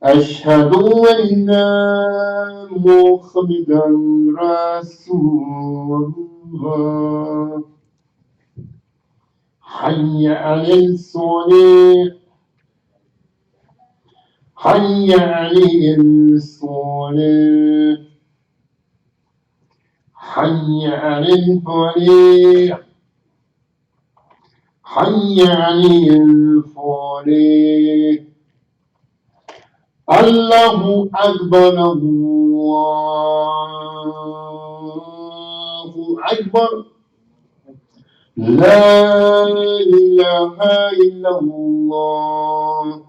أشهد أن محمدا رسول الله حي على الصلاة حي على الصلاة حي على الفلاح حي على الفلاح الله أكبر الله أكبر لا إله إلا الله.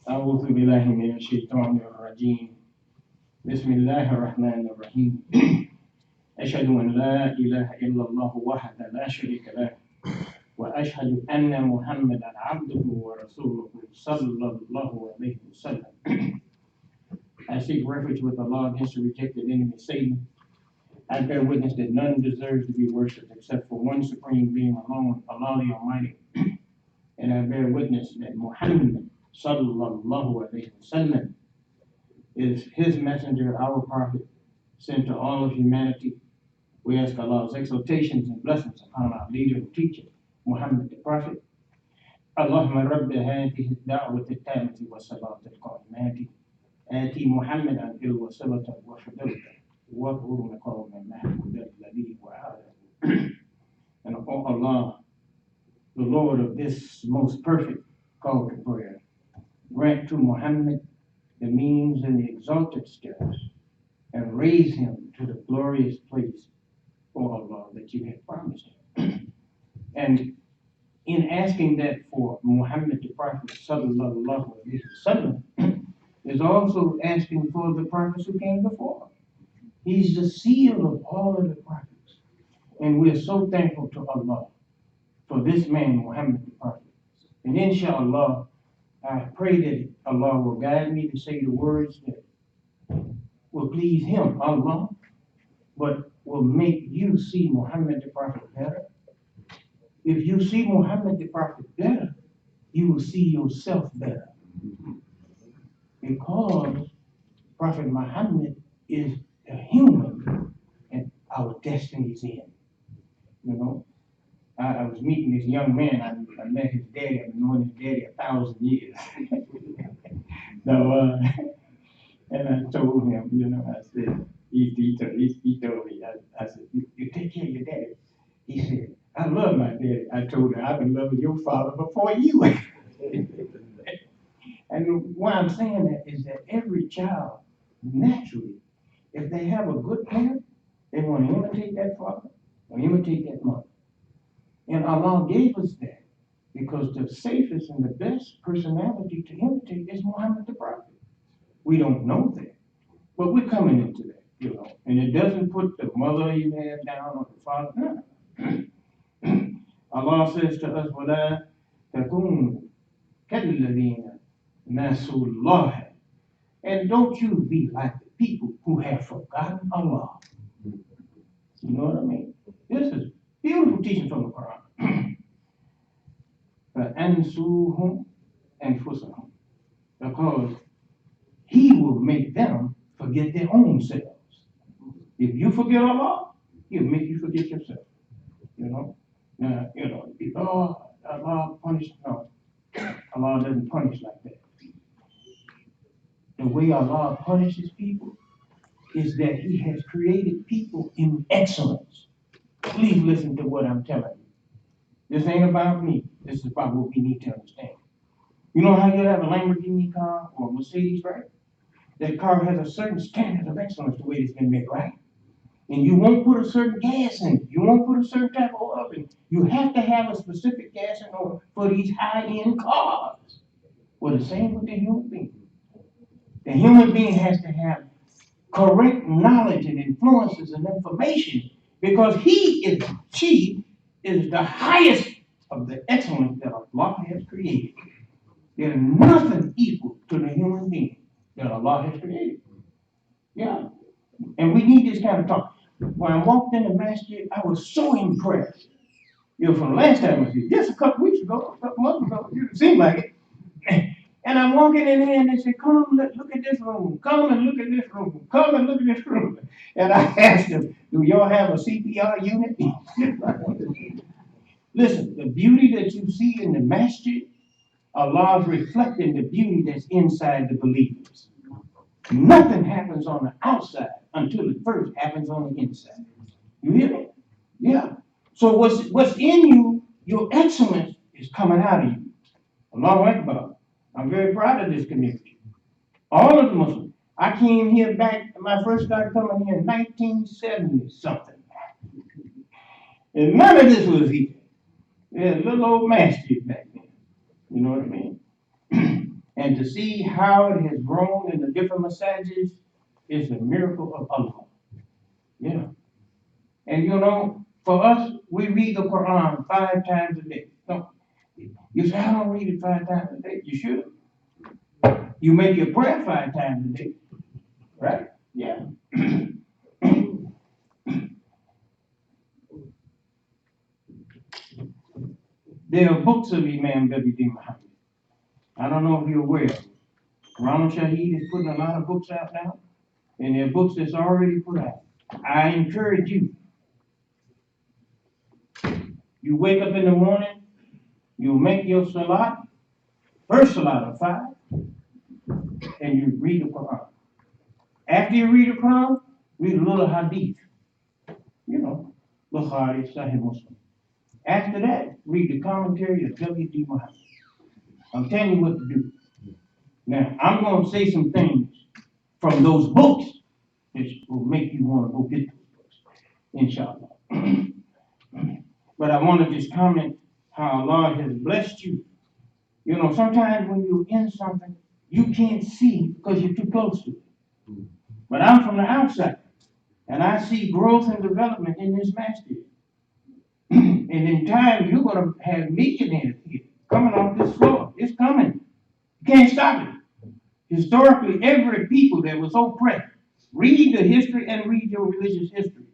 أعوذ بالله من الشيطان الرجيم. بسم الله الرحمن الرحيم. أشهد أن لا إله إلا الله وحده لا شريك له وأشهد أن محمدا عبده ورسوله صلى الله عليه وسلم. I seek refuge with Allah against the rejected enemy Satan. I bear witness that none deserves to be worshipped except for one supreme being alone, Allah the Almighty. And I bear witness that Muhammad sallallahu alayhi wasallam is his messenger, our prophet, sent to all of humanity. We ask Allah's exaltations and blessings upon our leader and teacher, Muhammad the Prophet. Allahumma rabbi hadhihi ad-da'wati at-tammati wa salati al-qa'imati آتي محمدا الوسيلة والفضيلة وابعثه مقاما محمودا الذي وعده. And O Allah, the Lord of this most perfect call to prayer, grant to Muhammad the means and the exalted steps, and raise him to the glorious place, O Allah, that you have promised him. And in asking that for Muhammad the Prophet sallallahu alaihi wasallam, is also asking for the prophets who came before. He's the seal of all of the prophets. And we're so thankful to Allah for this man, Muhammad the Prophet. And inshallah, I pray that Allah will guide me to say the words that will please him, Allah, but will make you see Muhammad the Prophet better. If you see Muhammad the Prophet better, you will see yourself better. Because Prophet Muhammad is a human and our destiny is in. You know, I was meeting this young man. I met his daddy. I've known his daddy 1,000 years. So, and I told him, I said, he told me, I said, you take care of your daddy. He said, I love my daddy. I told him, I've been loving your father before you. And why I'm saying that is that every child, naturally, if they have a good parent, they want to imitate that father or imitate that mother. And Allah gave us that because the safest and the best personality to imitate is Muhammad the Prophet. We don't know that, but we're coming into that, And it doesn't put the mother you have down or the father. No. Allah says to us, وَلَا تَكُونُوا كَالَّذِينَ نَسُوا اللَّهَ. And don't you be like the people who have forgotten Allah. You know what I mean? This is beautiful teaching from the Quran. فَأَنْسُوهُمْ أَنفُسَهُمْ. Because He will make them forget their own selves. If you forget Allah, He'll make you forget yourself. Now, if Allah punished, no, Allah doesn't punish like that. The way Allah punishes people is that He has created people in excellence. Please listen to what I'm telling you. This ain't about me. This is about what we need to understand. You know how you have a Lamborghini car or a Mercedes, right? That car has a certain standard of excellence the way it's been made, right? And you won't put a certain gas in it. You won't put a certain type of oil in it. You have to have a specific gas in order for these high-end cars. Well, the same with the human being. The human being has to have correct knowledge and influences and information because she is the highest of the excellence that Allah has created. There's nothing equal to the human being that Allah has created. Yeah. And we need this kind of talk. When I walked in the masjid, I was so impressed. From the last time I was here, just a couple weeks ago, a couple months ago, it seemed like it. And I'm walking in here and they said, come, look at this room. Come and look at this room. Come and look at this room. And I asked them, do y'all have a CPR unit? Listen, the beauty that you see in the masjid, Allah is reflecting the beauty that's inside the believers. Nothing happens on the outside until it first happens on the inside. You hear me? Yeah. So what's in you, your excellence is coming out of you. Allahu Akbar. I'm very proud of this community. All of the Muslims. I came here back when I first started coming here in 1970 something. And none of this was here. Yeah, a little old masjid back then. You know what I mean? And to see how it has grown in the different massages is the miracle of Allah. Yeah. And for us, we read the Quran 5 times a day. No. You say, I don't read it 5 times a day. You should. You make your prayer 5 times a day. Right? Yeah. There are books of Imam W.D. Muhammad. I don't know if you're aware of it. Ronald Shaheed is putting a lot of books out now, and there are books that's already put out. I encourage you. You wake up in the morning, you make your salat, first salat of 5, and you read the Quran. After you read the Quran, read a little hadith. Bukhari, Sahih Muslim. After that, read the commentary of W.D. Muhammad. I'm telling you what to do. Now, I'm going to say some things from those books that will make you want to go get those books, inshallah. But I want to just comment how Allah has blessed you. Sometimes when you're in something, you can't see because you're too close to it. But I'm from the outside, and I see growth and development in this masjid. And in time, you're going to have millionaires here coming off this floor. It's coming. You can't stop it. Historically, every people that was oppressed, read the history and read your religious history.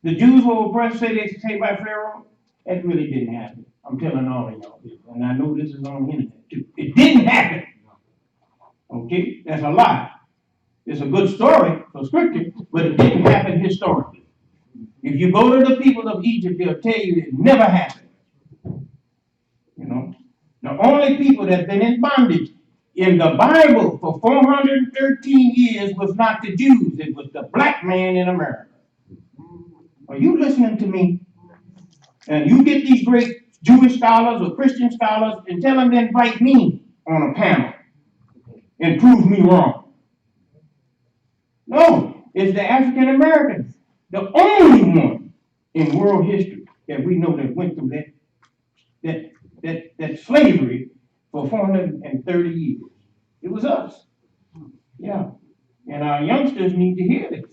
The Jews were oppressed, say they saved by Pharaoh. That really didn't happen. I'm telling all of y'all this, and I know this is on the internet too. It didn't happen. Okay? That's a lie. It's a good story for scripture, but it didn't happen historically. If you go to the people of Egypt, they'll tell you it never happened. The only people that have been in bondage in the Bible for 413 years was not the Jews, it was the black man in America. Are you listening to me? And you get these great Jewish scholars or Christian scholars and tell them to invite me on a panel and prove me wrong. No, it's the African Americans, the only one in world history that we know that went through that slavery for 430 years. It was us. Yeah. And our youngsters need to hear this.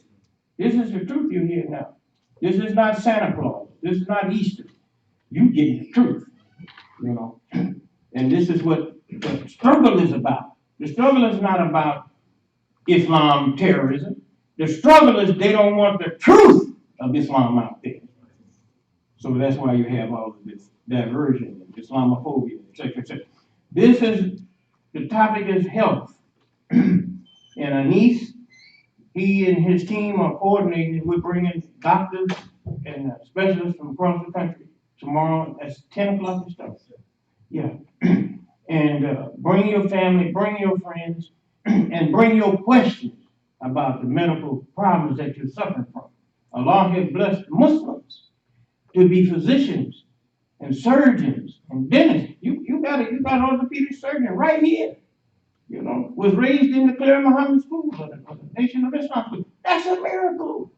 This is the truth you hear now. This is not Santa Claus. This is not Easter. You getting the truth. And this is what the struggle is about. The struggle is not about Islam terrorism. The struggle is they don't want the truth of Islam out there. So that's why you have all of this diversion, Islamophobia, etc., etc. The topic is health. And Anis, he and his team are coordinating. We're bringing doctors and specialists from across the country tomorrow at 10 o'clock to start. Yeah. And bring your family, bring your friends, and bring your questions about the medical problems that you're suffering from. Allah has blessed Muslims to be physicians and surgeons and dentists. You got an orthopedic surgeon right here. Was raised in the Clear Muhammad schools of the Nation of Islam school. That's a miracle.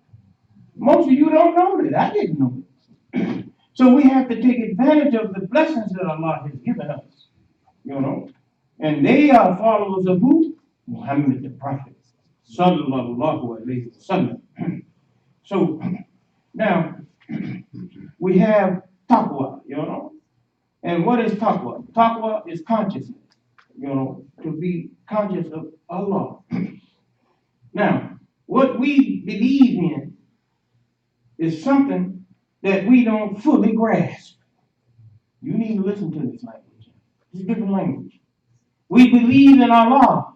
Most of you don't know that. I didn't know it. So we have to take advantage of the blessings that Allah has given us. And they are followers of who? Muhammad the Prophet. Sallallahu alayhi wa sallam. So now we have taqwa, And what is taqwa? Taqwa is consciousness, to be conscious of Allah. Now, What we believe in is something that we don't fully grasp. You need to listen to this language. It's a different language. We believe in Allah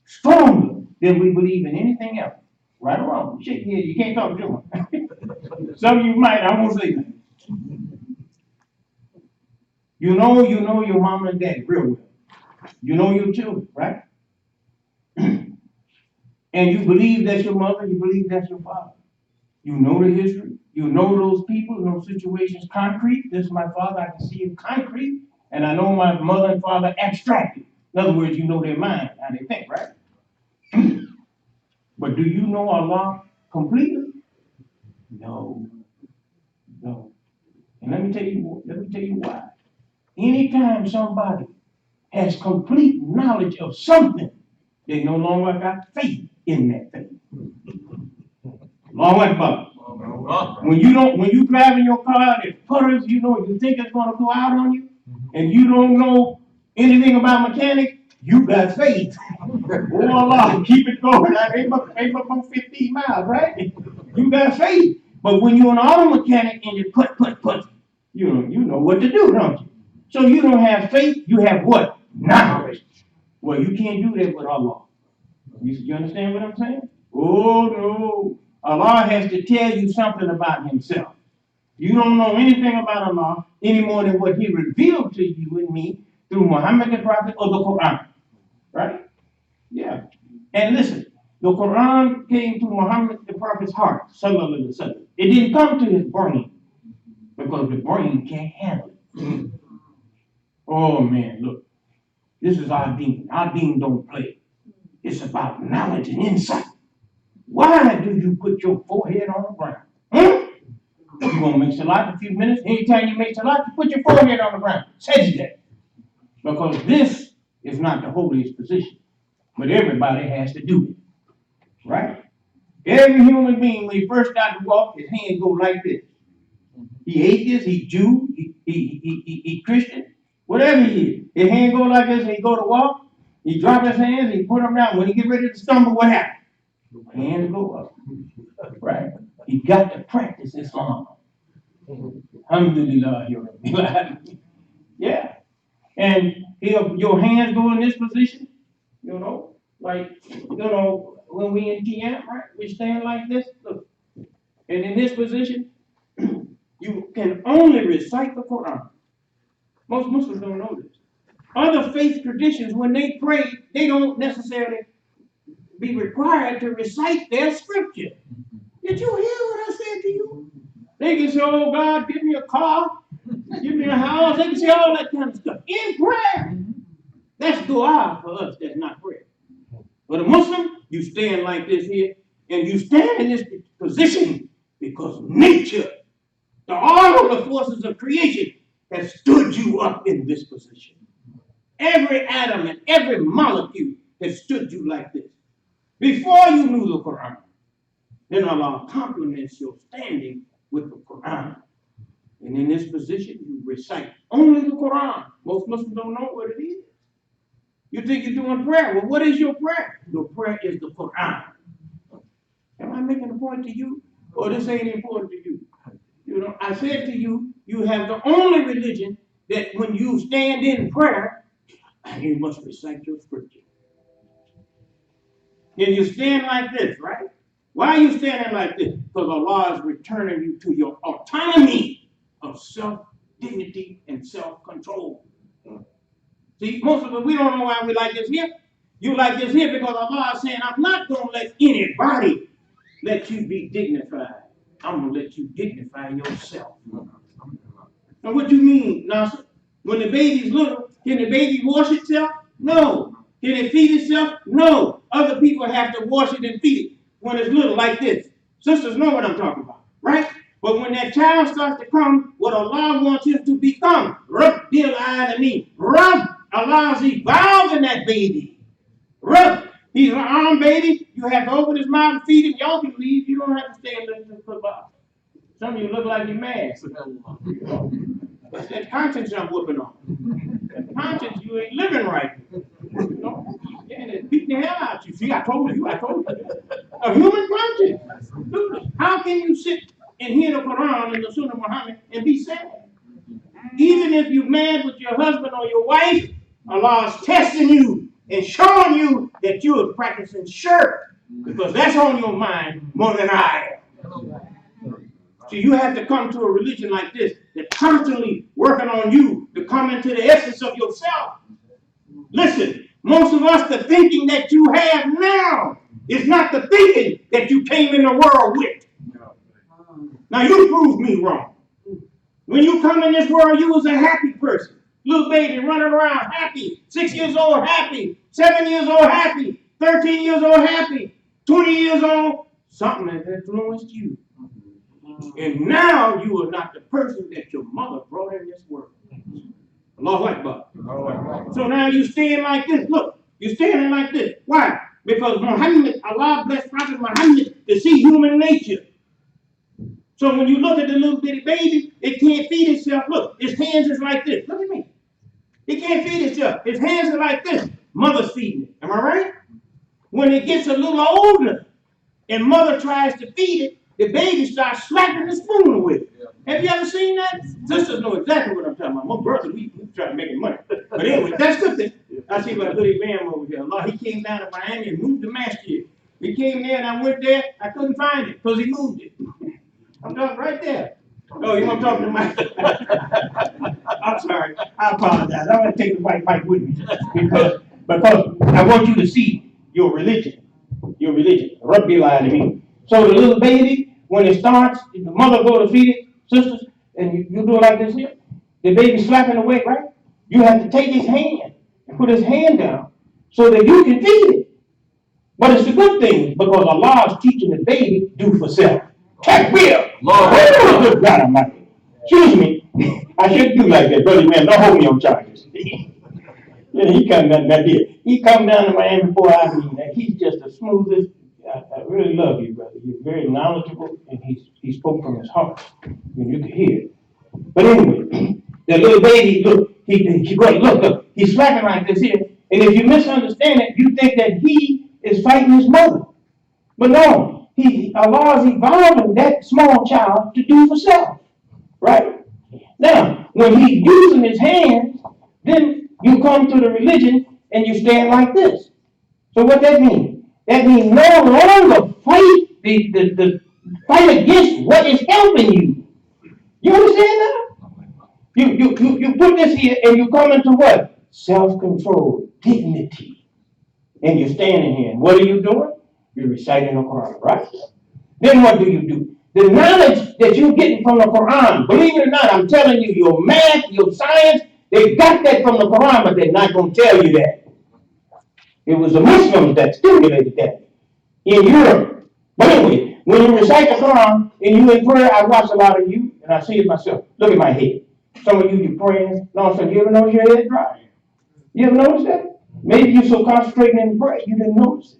stronger than we believe in anything else. Right or wrong? Shake your head. You can't talk to them. Some of you might. I won't say that. You know your mama and daddy real well. You know your children, right? And you believe that's your mother. You believe that's your father. You know the history. You know those people, those situations concrete. This is my father. I can see him concrete. And I know my mother and father abstractly. In other words, you know their mind, how they think, right? But do you know Allah completely? No. No. And let me tell you why. Anytime somebody has complete knowledge of something, they no longer got faith in that thing. Allahu Akbar. When you drive in your car and it putters, you think it's gonna go out on you, and you don't know anything about mechanics, you got faith. Oh Allah, keep it going. I ain't about 15 miles, right? You got faith. But when you're an auto mechanic and you put, you know what to do, don't you? So you don't have faith, you have what? Knowledge. Well, you can't do that with Allah. You understand what I'm saying? Oh no. Allah has to tell you something about himself. You don't know anything about Allah any more than what he revealed to you and me through Muhammad the Prophet or the Quran. Right? Yeah. And listen, the Quran came to Muhammad the Prophet's heart, sallallahu alaihi wasallam. It didn't come to his brain because the brain can't handle it. Oh man, look, this is our deen. Our deen don't play. It's about knowledge and insight. Why do you put your forehead on the ground? You're going to make salat in a few minutes. Anytime you make salat, you put your forehead on the ground. Says that. Because this is not the holiest position. But everybody has to do it. Right? Every human being, when he first started to walk, his hand go like this. He atheist, he Jew, he Christian, whatever he is. His hand go like this, and he go to walk. He drop his hands, he put them down. When he get ready to stumble, what happens? Hands go up. Right? He got to practice Islam. Alhamdulillah. Yeah. And your hands go in this position, when we in Qiyam, right? We stand like this, look. And in this position, you can only recite the Quran. Most Muslims don't know this. Other faith traditions, when they pray, they don't necessarily be required to recite their scripture. Did you hear what I said to you? They can say, oh God, give me a car, give me a house. They can say all that kind of stuff. In prayer. That's dua for us, that's not prayer. But a Muslim, you stand like this here, and you stand in this position because nature, all of the forces of creation, has stood you up in this position. Every atom and every molecule has stood you like this. Before you knew the Quran, then Allah compliments your standing with the Quran. And in this position, you recite only the Quran. Most Muslims don't know what it is. You think you're doing prayer. Well, what is your prayer? Your prayer is the Quran. Am I making a point to you? Or this ain't important to you? I said to you, you have the only religion that when you stand in prayer, you must recite your scripture. And you stand like this, right? Why are you standing like this? Because Allah is returning you to your autonomy of self-dignity and self-control. See, most of us, we don't know why we like this here. You like this here because Allah is saying, I'm not going to let anybody let you be dignified. I'm going to let you dignify yourself. Now, what do you mean, Nasir? When the baby's little, can the baby wash itself? No. Can it feed itself? No. Other people have to wash it and feed it when it's little like this. Sisters know what I'm talking about, right? But when that child starts to come, what Allah wants him to become, Rabbil Alameen. Allah is evolving that baby. He's an arm baby. You have to open his mouth and feed him. Y'all can leave. You don't have to stay and listen to the football. Some of you look like you're mad. It's that conscience I'm whooping on. That conscience, you ain't living right. You know? Yeah, and it's beating the hell out you. See, I told you. A human conscience. How can you sit and hear the Quran and the Sunnah of Muhammad and be sad? Even if you're mad with your husband or your wife, Allah is testing you and showing you that you are practicing shirk because that's on your mind more than I am. So you have to come to a religion like this that's constantly working on you to come into the essence of yourself. Listen, most of us, the thinking that you have now is not the thinking that you came in the world with. Now you prove me wrong. When you come in this world, you was a happy person. Little baby running around happy. 6 years old happy. 7 years old happy. 13 years old happy. 20 years old. Something has influenced you. And now you are not the person that your mother brought in this world. Allahu Akbar. So now you stand like this. Look, you're standing like this. Why? Because Muhammad, Allah blessed Prophet Muhammad to see human nature. So when you look at the little bitty baby, it can't feed itself. Look, its hands is like this. Look at me. It can't feed itself. Its hands are like this. Mother's feeding it. Am I right? When it gets a little older and mother tries to feed it, the baby starts slapping the spoon with it. Have you ever seen that? Sisters know exactly what I'm talking about. My brother, we try to make money. But anyway, that's good thing. I see my little man over here. Allah, he came down to Miami and moved the masjid. He came there and I went there. I couldn't find it because he moved it. I'm talking right there. Oh, you want to talk to my... I'm sorry. I apologize. I'm going to take the white mic with me because I want you to see your religion. Your religion. Rabbil Alameen. So the little baby, when it starts, the mother go to feed it, sisters, and you do it like this here. The baby slapping away, right? You have to take his hand and put his hand down so that you can feed it. But it's a good thing because Allah is teaching the baby do for self. Takbir! Good God Almighty. Excuse me. I shouldn't do like that, brother man. Don't hold me on charges. Yeah, he come down that here. He come down to Miami before I mean that. He's just the smoothest. I really love you, brother. You're very knowledgeable, and he spoke from his heart, and you could hear it. But anyway, the little baby, look, look, he's slapping like this here. And if you misunderstand it, you think that he is fighting his mother. But no. Allah is evolving that small child to do for self, right? Now, when he's using his hands, then you come to the religion and you stand like this. So what that means? That means no longer fight the fight against what is helping you. You understand that? You put this here and you come into what? Self-control, dignity. And you're standing here. And what are you doing? You're reciting the Quran, right? Then what do? The knowledge that you're getting from the Quran, believe it or not, I'm telling you, your math, your science, they got that from the Quran, but they're not going to tell you that. It was the Muslims that stimulated that in Europe. But anyway, when you recite the Quran and you in prayer, I watch a lot of you, and I see it myself. Look at my head. Some of you praying, no, so you ever notice your head dry? You ever notice that? Maybe you're so concentrating in prayer, you didn't notice it.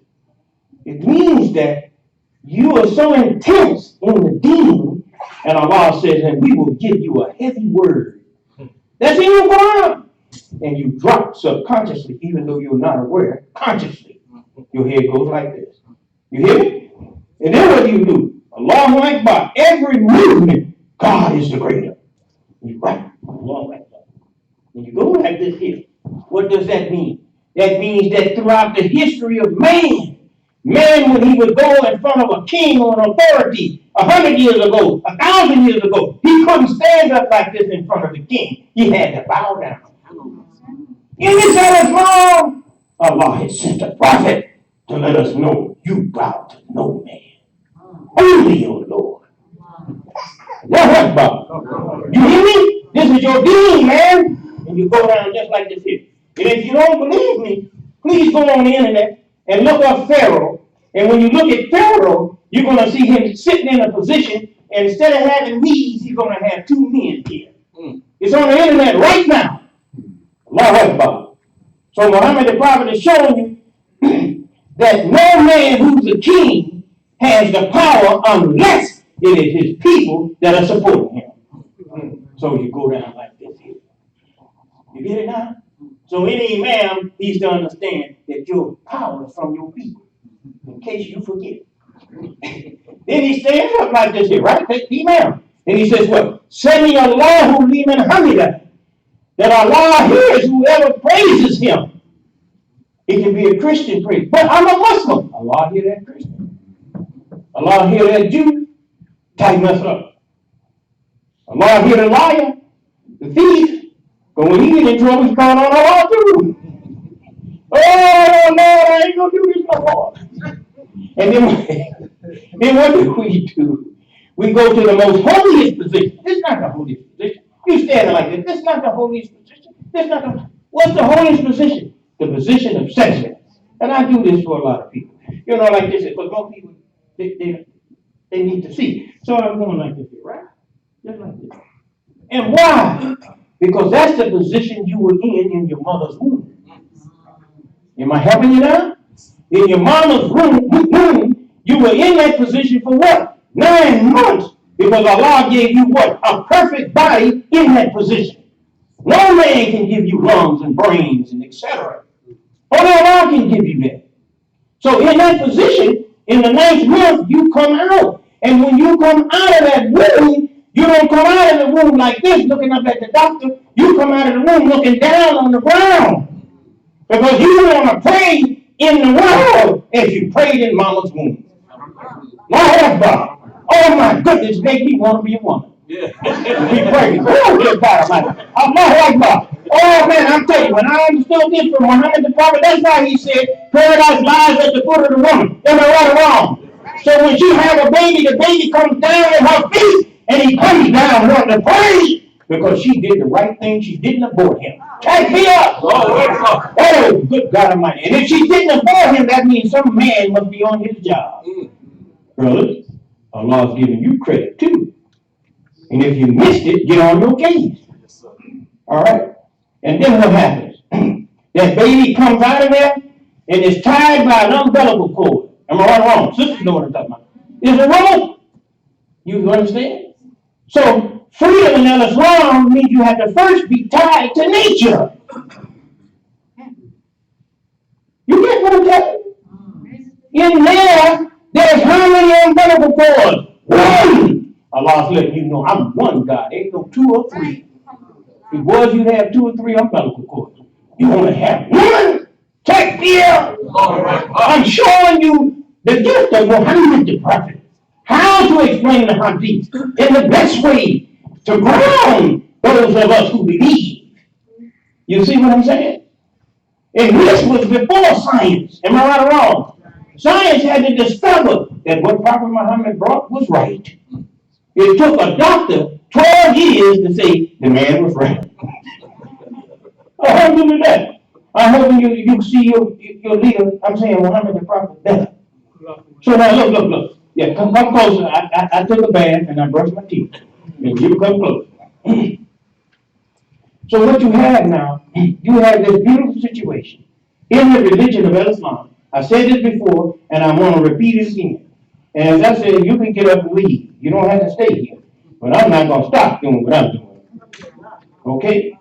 It means that you are so intense in the deen, and Allah says, and we will give you a heavy word. That's in your Quran. And you drop subconsciously, even though you're not aware, consciously. Your head goes like this. You hear me? And then what do? Allahu Akbar. Every movement, God is the greater. You right. Allahu Akbar. And you go like this here. What does that mean? That means that throughout the history of man, when he would go in front of a king or an authority 100 years ago, 1,000 years ago, he couldn't stand up like this in front of the king. He had to bow down. In this hour wrong, Allah has sent a prophet to let us know you bow to no man. Only your Lord. You hear me? This is your deen, man. And you go down just like this here. And if you don't believe me, please go on the internet and look up Pharaoh. And when you look at Pharaoh, you're going to see him sitting in a position, and instead of having knees, he's going to have two men here. It's on the internet right now. Allahu Akbar. So Muhammad the Prophet is showing you that no man who's a king has the power unless it is his people that are supporting him. So you go down like this. You get it now? So any imam needs to understand that your power is from your people, in case you forget. Then he stands up like this here, right? The imam. And he says, what? Sami Allahu liman hamida. That Allah hears whoever praises him. It can be a Christian praise. But I'm a Muslim. Allah hear that Christian. Allah hear that Jew. Tighten us up. Allah hear the liar, the thief. But when he get in trouble, he's calling on Allah too. Oh, Lord, I ain't going to do this no more. And then what do? We go to the most holiest position. This is not the holiest position. You standing like this. This is not the holiest position. What's the holiest position? The position of section. And I do this for a lot of people. You know, like this, because most people, they need to see. So I'm going like this here, right? Just like this. And why? Because that's the position you were in your mother's womb. Am I helping you now? In your mama's womb, you were in that position for what? 9 months. Because Allah gave you what? A perfect body in that position. No man can give you lungs and brains and etc. Only Allah can give you that. So in that position, in the 9th month, you come out. And when you come out of that womb, you don't come out of the womb like this, looking up at the doctor. You come out of the womb looking down on the ground. Because you want to pray in the world as you prayed in mama's womb. Oh my goodness, make me want to be a woman. Yeah. Be praised. Allahu Akbar. Oh man, I'm telling you, when I understood this from Muhammad the Prophet, that's why he said, paradise lies at the foot of the woman. Am I right or wrong? So when she have a baby, the baby comes down at her feet, and he comes down wanting to praise. Because she did the right thing, she didn't abort him. Take me up! Oh, good God Almighty. And if she didn't abort him, that means some man must be on his job. Brothers, Allah's giving you credit too. And if you missed it, get on your case. All right? And then what happens? That baby comes out of there and is tied by an umbilical cord. Am I right or wrong? Sisters know what I'm talking about. It's a rope. You understand? So, freedom in Islam means you have to first be tied to nature. You get what I'm telling you? In there's how many umbilical cords? One! Allah's letting you know I'm one God. Ain't no 2 or 3. If it was, you'd have 2 or 3 umbilical cords. You only have one. Take care. I'm showing you the gift of Muhammad the Prophet. How to explain the hadith in the best way to ground those of us who believe. You see what I'm saying? And this was before science. Am I right or wrong? Science had to discover that what Prophet Muhammad brought was right. It took a doctor 12 years to say the man was right. Alhamdulillah. I'm hoping you see your leader. I'm saying Muhammad the Prophet better. So now look. Yeah, come closer. I took a bath and I brushed my teeth. And you come close. So what you have now, you have this beautiful situation in the religion of Islam. I said this before, and I want to repeat it again. And as I said, you can get up and leave. You don't have to stay here. But I'm not going to stop doing what I'm doing. Okay?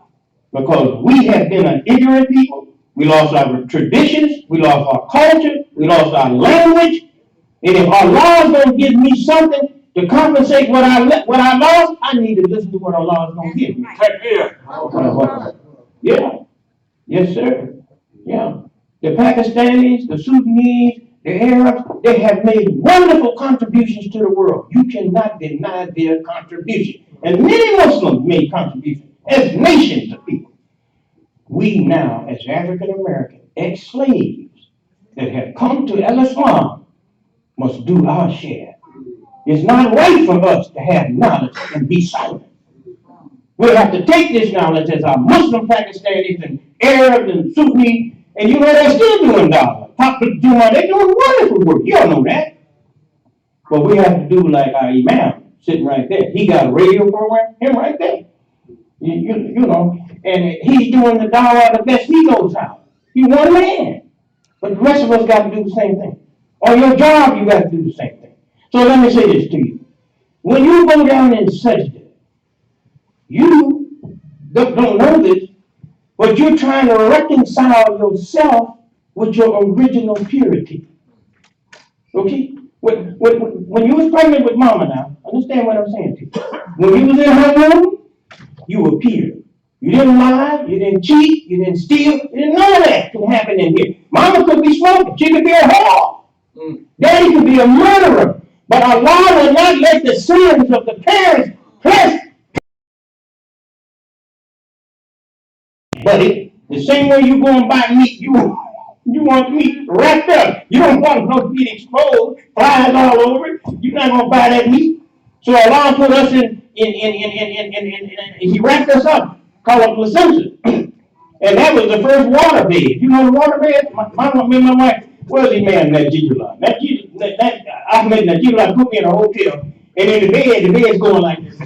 Because we have been an ignorant people. We lost our traditions. We lost our culture. We lost our language. And if Allah is going to give me something to compensate what I lost, I need to listen to what Allah is going to give me. Yeah. Yes, sir. Yeah. The Pakistanis, the Sudanese, the Arabs, they have made wonderful contributions to the world. You cannot deny their contribution. And many Muslims made contributions as nations of people. We now, as African American ex-slaves that have come to Islam, must do our share. It's not right for us to have knowledge and be silent. We have to take this knowledge as our Muslim Pakistanis and Arabs and Sunnis, and you know they're still doing dawah. They're doing wonderful work. You all know that. But we have to do like our Imam sitting right there. He got a radio program, him right there. You know, and he's doing the dawah the best he knows how. He's one man. But the rest of us got to do the same thing. On your job, you got to do the same thing. So let me say this to you. When you go down in sajda, you don't know this, But you're trying to reconcile yourself with your original purity. Okay? When you was pregnant with mama now, understand what I'm saying to you. When you was in her womb, you were pure. You didn't lie, you didn't cheat, you didn't steal, none of that can happen in here. Mama could be smoking, she could be a whore. Daddy could be a murderer. But Allah will not let the sins of the parents press. Buddy, the same way you go and buy meat, you want meat wrapped up. You don't want no meat exposed, flies all over it. You're not gonna buy that meat. So Allah put us in He wrapped us up, called a placenta. And that was the first water bed. You know the water bed? My wife, where's the man, Najibullah? Ahmad Najibullah put me in a hotel. And in the bed's going like this.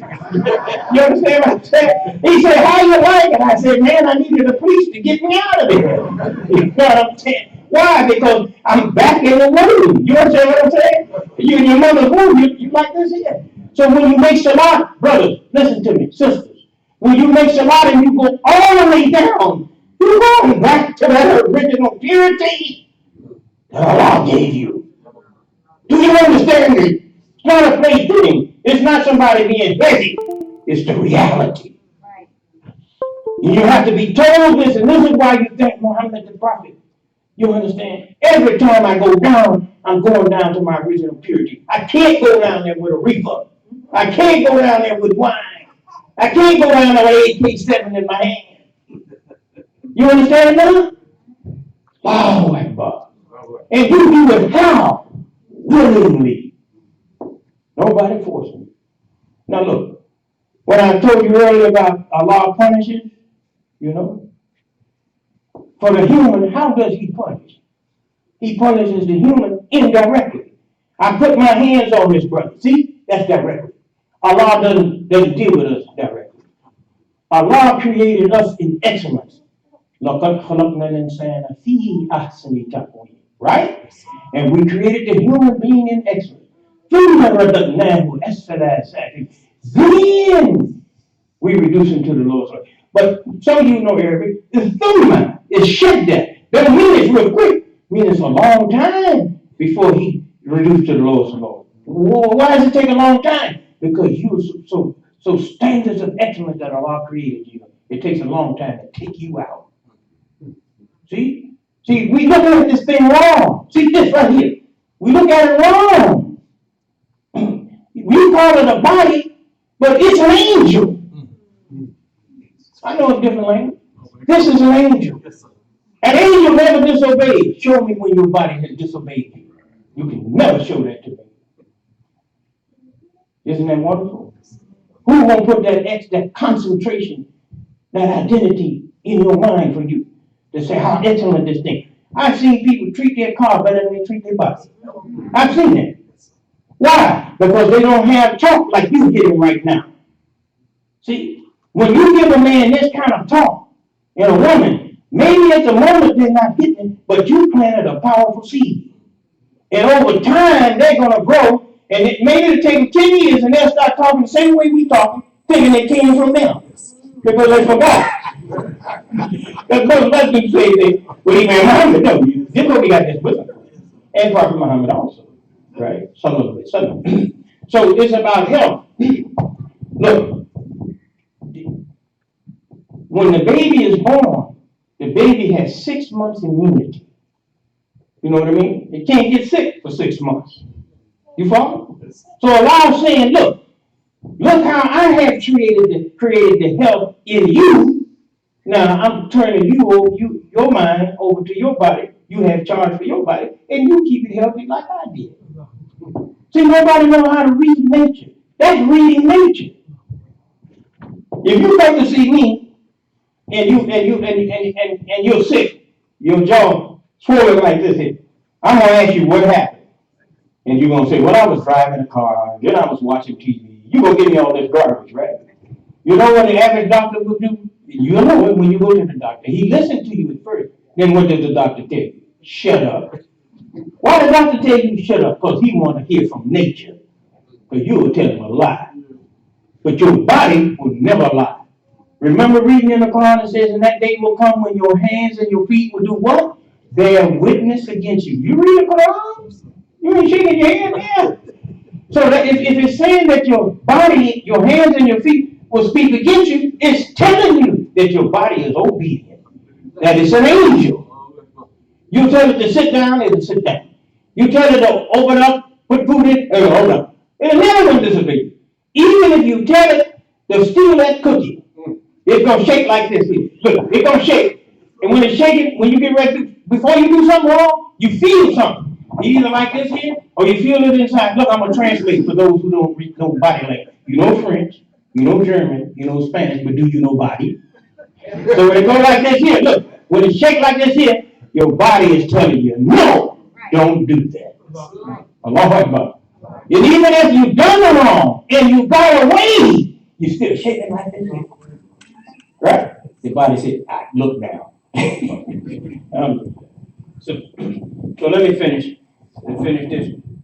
You understand what I'm saying? He said, how you like it? I said, man, I needed a police to get me out of there. You know what I'm saying? Why? Because I'm back in the womb. You understand what I'm saying? You in your mother's womb, you like this here. So when you make salat, brothers, listen to me, sisters. When you make salat and you go all the way down, you're going back to that original purity that Allah gave you. Do you understand me? It's not a play thing. It's not somebody being busy. It's the reality. Right. And you have to be told this, and this is why you thank Muhammad the Prophet. You understand? Every time I go down, I'm going down to my original purity. I can't go down there with a reefer. I can't go down there with wine. I can't go down there with AK-7 in my hand. You understand now? Wow, Akbar. And you do it how? Willingly. Nobody forcing you. Now look, when I told you earlier about Allah punishes, you know, for the human, how does He punish? He punishes the human indirectly. I put my hands on this brother. See, that's directly. Allah doesn't deal with us directly. Allah created us in excellence. Right? And we created the human being in excellence. Then we reduce him to the lowest level. But some of you know Arabic. The thumma is shadda. Doesn't mean it's real quick. It means it's a long time before he reduced to the lowest level. Why does it take a long time? Because you so standards of excellence that Allah created you. It takes a long time to take you out. See, we look at this thing wrong. See this right here. We look at it wrong. We call it a body, but it's an angel. I know a different language. This is an angel. An angel never disobeyed. Show me when your body has disobeyed you. You can never show that to me. Isn't that wonderful? Who gonna put that concentration, that identity in your mind for you to say how excellent this thing? I've seen people treat their car better than they treat their body. I've seen that. Why? Because they don't have talk like you getting right now. See, when you give a man this kind of talk and a woman, maybe at the moment they're not hitting, but you planted a powerful seed. And over time, they're going to grow. And maybe it'll take 10 years and they'll start talking the same way we talking, thinking they came from them. Because they forgot. Because most Muslims say that, well, Imam Muhammad, no, this what we got this book. And Prophet Muhammad also. Right? Some of it. So it's about health. Look, when the baby is born, the baby has 6 months immunity. You know what I mean? It can't get sick for 6 months. You follow? So Allah is saying, look how I have created the health in you. Now I'm turning your mind over to your body. You have charge for your body, and you keep it healthy like I did. See, nobody knows how to read nature. That's reading nature. If you come to see me and you're sick, your jaw swollen like this here, I'm gonna ask you what happened. And you're gonna say, well, I was driving a car, then I was watching TV. You're gonna give me all this garbage, right? You know what the average doctor would do? You know it when you go to the doctor. He listened to you at first. Then what did the doctor tell you? Shut up. Why did the doctor tell you to shut up? Because he wanted to hear from nature. Because you would tell him a lie. But your body would never lie. Remember reading in the Quran, it says, and that day will come when your hands and your feet will do what? Bear witness against you. You read the Quran? You ain't shaking your head, yeah. So that if it's saying that your body, your hands and your feet will speak against you, it's telling you that your body is obedient. That it's an angel. You tell it to sit down, it'll sit down. You tell it to open up, put food in, it'll hold up. It'll never gonna disobey. Even if you tell it to steal that cookie, it's gonna shake like this. Look, it's gonna shake. And when it's shaking, when you get ready to, before you do something wrong, you feel something. Either like this here, or you feel it inside. Look, I'm gonna translate for those who don't read no body language. You know French, you know German, you know Spanish, but do you know body? So when it goes like this here, look, when it shakes like this here, your body is telling you, no, don't do that. Allahu Akbar. And even if you've done it wrong and you got away, you still shaking like this here. Right? The body said, look now. So let me finish.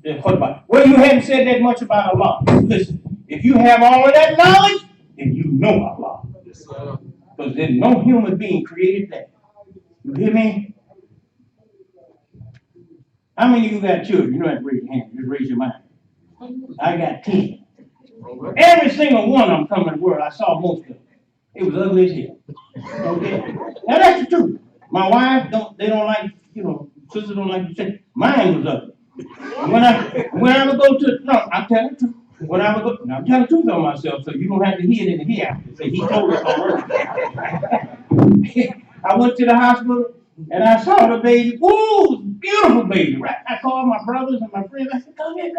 This khutbah. Well, you haven't said that much about Allah. Listen, if you have all of that knowledge, then you know Allah. Because there's no human being created that. You hear me? How many of you got children? You don't have to raise your hand. Just raise your mind. I got 10. Every single one of them come in the world. I saw most of them. It was ugly as hell. Okay? Now that's the truth. My wife, they don't like, sisters don't like to say, mine was ugly. When I would go to, no, I'm telling the truth. When I would go, now I'm telling the truth on myself, so you don't have to hear it in the hear. Say, he told us already. I went to the hospital and I saw the baby. Ooh, beautiful baby, right? I called my brothers and my friends. I said, come here.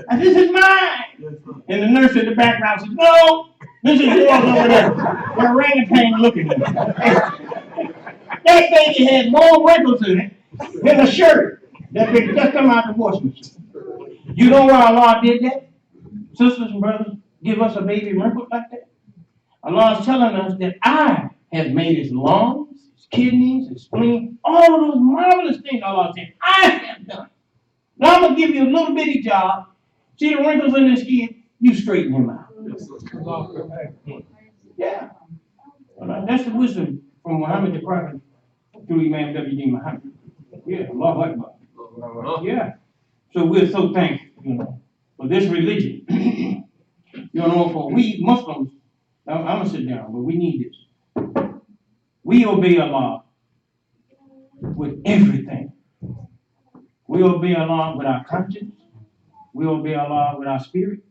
I said, this is mine. And the nurse in the background said, no, this is yours over there. The orangutan looking at me. That baby had more wrinkles in it than a shirt that they just come out of the washing machine. You know why Allah did that? Sisters and brothers, give us a baby wrinkled like that. Allah is telling us that I have made his lungs, his kidneys, his spleen, all of those marvelous things Allah said, I have done. Now I'm going to give you a little bitty job. See the wrinkles in his skin? You straighten him out. Yeah. That's the wisdom from Muhammad the Prophet through Imam W.D. Muhammad. Yeah, Allahu Akbar. So we're so thankful, for this religion. For we Muslims, I'm going to sit down, but we need this. We obey Allah with everything. We obey Allah with our conscience. We obey Allah with our spirit.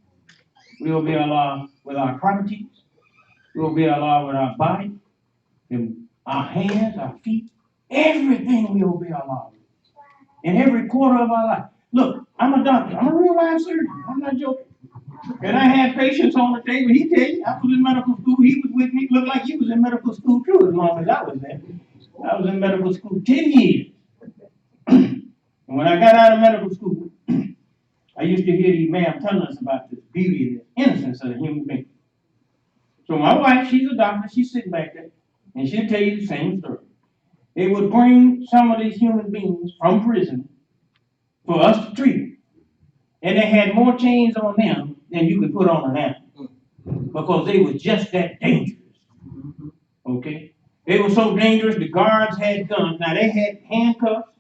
We obey Allah with our properties. We obey Allah with our body, and our hands, our feet, everything we obey Allah with. In every quarter of our life. Look, I'm a doctor. I'm a real life surgeon. I'm not joking. And I had patients on the table. He tell you, I was in medical school. He was with me. Looked like he was in medical school too, as long as I was there. I was in medical school 10 years. And when I got out of medical school, I used to hear the Imam telling us about the beauty and the innocence of the human being. So my wife, she's a doctor. She's sitting back there, and she'll tell you the same story. They would bring some of these human beings from prison for us to treat them. And they had more chains on them than you could put on an animal. Because they were just that dangerous. Okay? They were so dangerous, the guards had guns. Now they had handcuffs,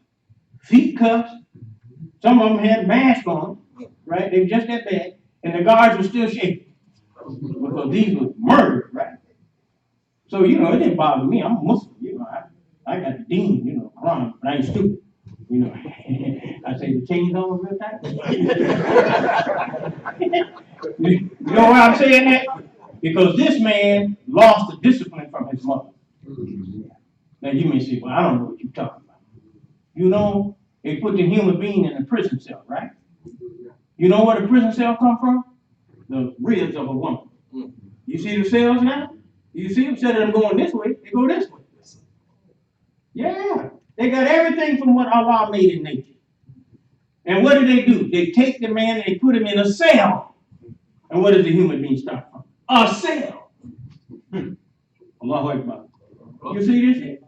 feet cuffs. Some of them had masks on, right? They were just that bad. And the guards were still shaking. Because these were murdered, right? So, it didn't bother me. I'm a Muslim, I got the deen, Quran, but I ain't stupid. I say the chains on real tight. You know why I'm saying that? Because this man lost the discipline from his mother. Now you may say, well, I don't know what you're talking about. They put the human being in a prison cell, right? You know where the prison cell come from? The ribs of a woman. You see the cells now? You see them? Instead of them going this way, they go this way. Yeah. They got everything from what Allah made in nature. And what do? They take the man and they put him in a cell. And what does the human being start from? A cell. Allahu Akbar. You see this here?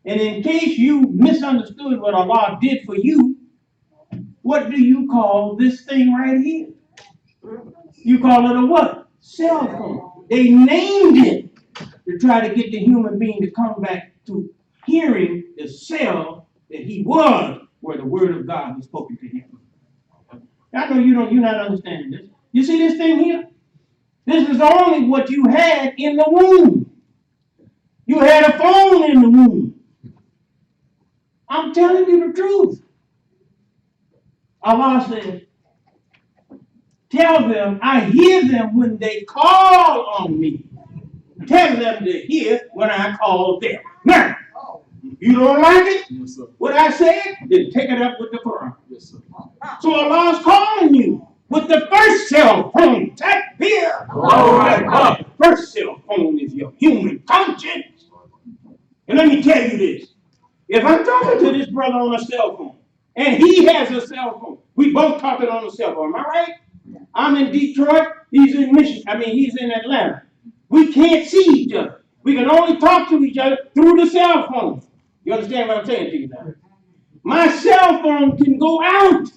And in case you misunderstood what Allah did for you, what do you call this thing right here? You call it a what? Cell phone. They named it to try to get the human being to come back to hearing the self that he was, where the word of God was spoken to him. I know you're not understanding this. You see this thing here? This is only what you had in the womb. You had a phone in the womb. I'm telling you the truth. Allah says, tell them I hear them when they call on me. Tell them to hear when I call them. Now, you don't like it? Yes, sir. What I said? Then take it up with the Quran. Yes, sir. So Allah's calling you with the first cell phone. Takbir. All right. First cell phone is your human conscience. And let me tell you this. If I'm talking to this brother on a cell phone, and he has a cell phone, we both talking on a cell phone, am I right? I'm in Detroit, he's in Michigan, he's in Atlanta. We can't see each other. We can only talk to each other through the cell phone. You understand what I'm saying to you now? My cell phone can go out.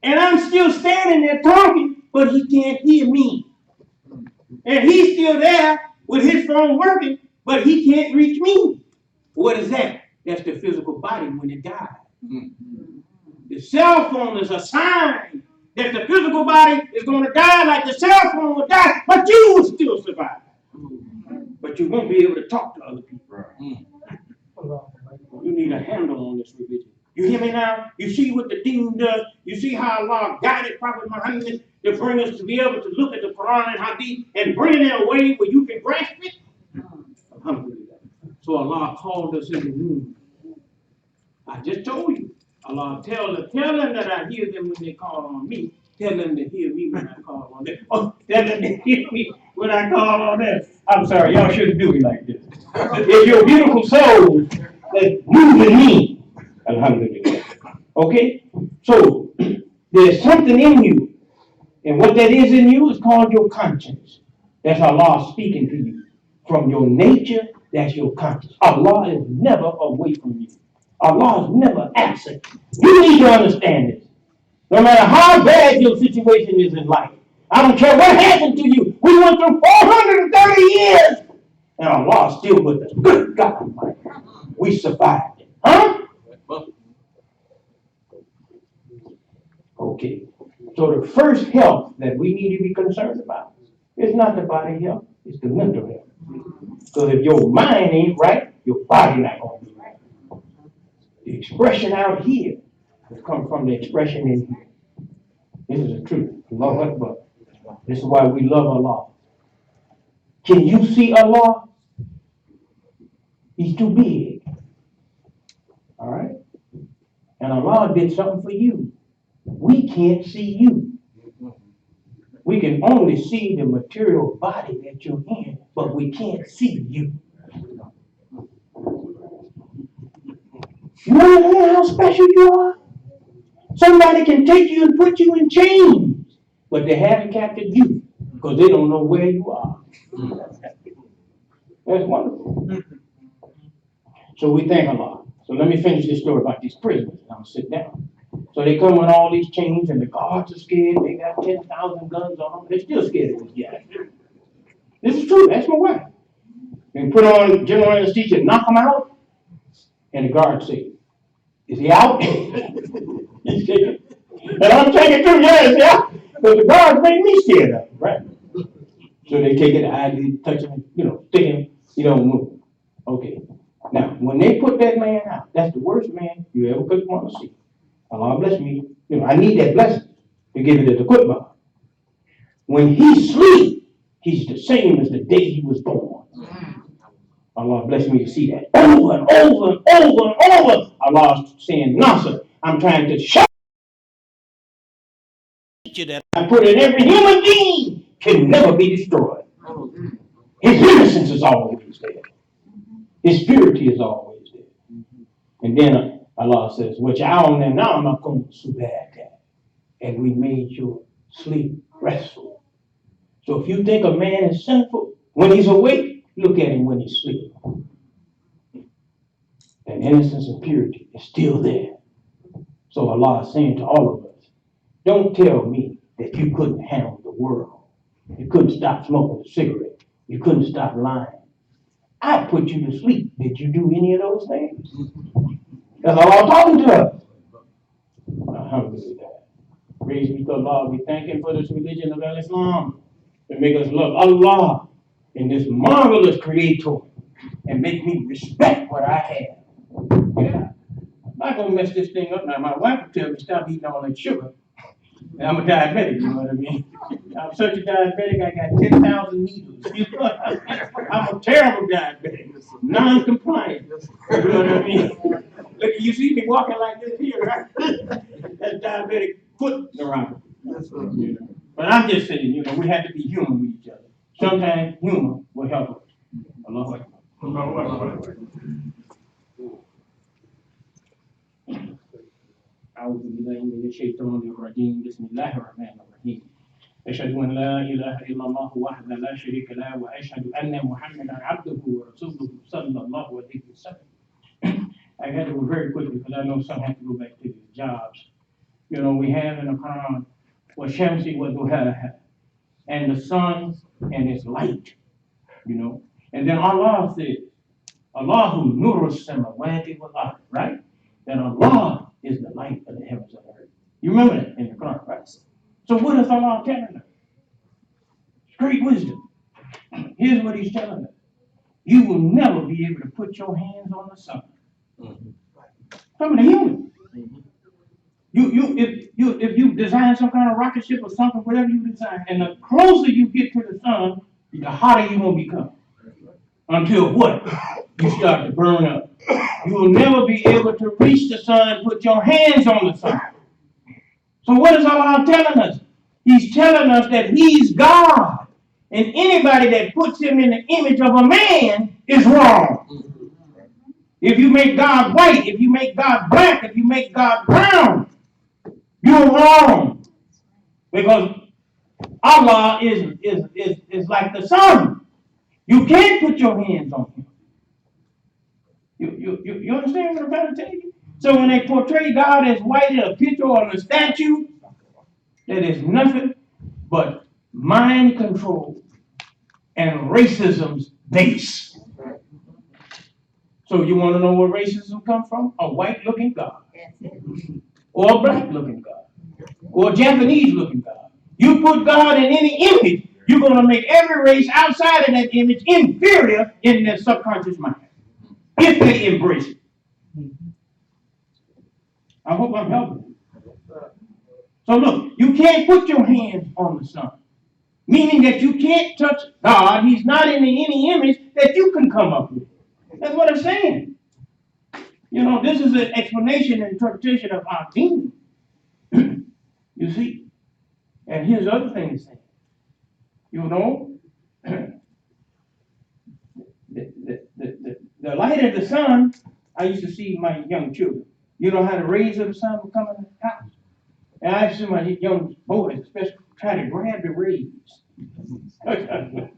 And I'm still standing there talking, but he can't hear me. And he's still there with his phone working, but he can't reach me. What is that? That's the physical body when it dies. The cell phone is a sign that the physical body is going to die like the cell phone will die, but you will still survive. But you won't be able to talk to other people. You need a handle on this religion. You hear me now? You see what the deen does? You see how Allah guided Prophet Muhammad to bring us to be able to look at the Quran and Hadith and bring it in a way where you can grasp it? Alhamdulillah. So Allah called us in the room. I just told you. Allah tell them that I hear them when they call on me. Tell them to hear me when I call on them. Oh, tell them to hear me when I call on them. I'm sorry, y'all shouldn't do me like this. It's your beautiful soul that's moving me. Alhamdulillah. Okay? So, there's something in you. And what that is in you is called your conscience. That's Allah speaking to you. From your nature, that's your conscience. Allah is never away from you. Allah is never absent. You need to understand this. No matter how bad your situation is in life, I don't care what happened to you. We went through 430 years, and Allah is still with us. Good God Almighty. We survived it. Huh? Okay. So the first health that we need to be concerned about is not the body health, it's the mental health. Because if your mind ain't right, your body not going to be right. The expression out here has come from the expression in here. This is the truth. Allahu Akbar. This is why we love Allah. Can you see Allah? He's too big. All right? And Allah did something for you. We can't see you. We can only see the material body that you're in, but we can't see you. You want to know how special you are? Somebody can take you and put you in chains, but they haven't captured you because they don't know where you are. That's wonderful. So we thank Allah. So let me finish this story about these prisoners, and I'll sit down. So they come with all these chains, and the guards are scared. They got 10,000 guns on them. They're still scared of this guy. This is true. That's my wife. They put on general anesthesia, knock him out, and the guards say, "Is he out?" He's shaking. And I'm taking 2 years, yeah. But the guards make me scared of him, right? So they take it, I touch him, stick him, he don't move. Okay. Now, when they put that man out, that's the worst man you ever could want to see. Allah bless me. I need that blessing to give it to the qutbah. When he sleeps, he's the same as the day he was born. Allah bless me to see that. Over and over and over and over. Allah is saying, Nasir, I'm trying to show you that I put in every human being can never be destroyed. His innocence is always there. His purity is always there. And then Allah says, and we made your sleep restful. So if you think a man is sinful when he's awake, look at him when he's sleeping. And innocence and purity is still there. So Allah is saying to all of us, don't tell me that you couldn't handle the world. You couldn't stop smoking a cigarette. You couldn't stop lying. I put you to sleep. Did you do any of those things? That's all I'm talking to us. Alhamdulillah. Praise be to Allah. We thank Him for this religion of Islam to make us love Allah and this marvelous Creator and make me respect what I have. Yeah. I'm not going to mess this thing up now. My wife will tell me stop eating all that sugar. And I'm a diabetic, you know what I mean? I'm such a diabetic, I got 10,000 needles. You know what I mean? I'm a terrible diabetic, non-compliant. You know what I mean? Look, you see me walking like this here, right? That's diabetic foot neuropathy. You know? But I'm just saying, you know, we have to be human with each other. Sometimes humor will help us. Allah Akbar. أعوذ بالله من الشيطان الرجيم بسم الله الرحمن الرحيم أشهد أن لا إله إلا الله وحده لا شريك له وأشهد أن محمدا عبده ورسوله صلى الله عليه وسلم. I got to go very quickly because I know some have to go back to their jobs. You know, we have in the Quran وَالشَّمْسِ وَضُحَاهَا and the sun and its light, you know. And then Allah says, Allahu nurus samawati wal ard, right? That Allah is the light of the heavens and earth. You remember that in the Quran, right? So what is Allah telling us? Great wisdom. Here's what He's telling us. You will never be able to put your hands on the sun. Some of the humans. If you design some kind of rocket ship or something, whatever you design, and the closer you get to the sun, the hotter you're going to become. Until what? You start to burn up. You will never be able to reach the sun and put your hands on the sun. So what is Allah telling us? He's telling us that He's God. And anybody that puts Him in the image of a man is wrong. If you make God white, if you make God black, if you make God brown, you're wrong. Because Allah is like the sun. You can't put your hands on Him. You understand what I'm trying to tell you? So when they portray God as white in a picture or in a statue, that is nothing but mind control and racism's base. So you want to know where racism comes from? A white-looking God. Or a black-looking God. Or a Japanese-looking God. You put God in any image, you're going to make every race outside of that image inferior in their subconscious mind. If they embrace it. I hope I'm helping. So look, you can't put your hands on the sun. Meaning that you can't touch God. He's not in any image that you can come up with. That's what I'm saying. You know, this is an explanation and interpretation of our deen. You see? And here's the other thing he's saying. You know, the light of the sun, I used to see my young children. You know how the rays of the sun would come in the house? And I used to see my young boys, especially, try to grab the rays. Try to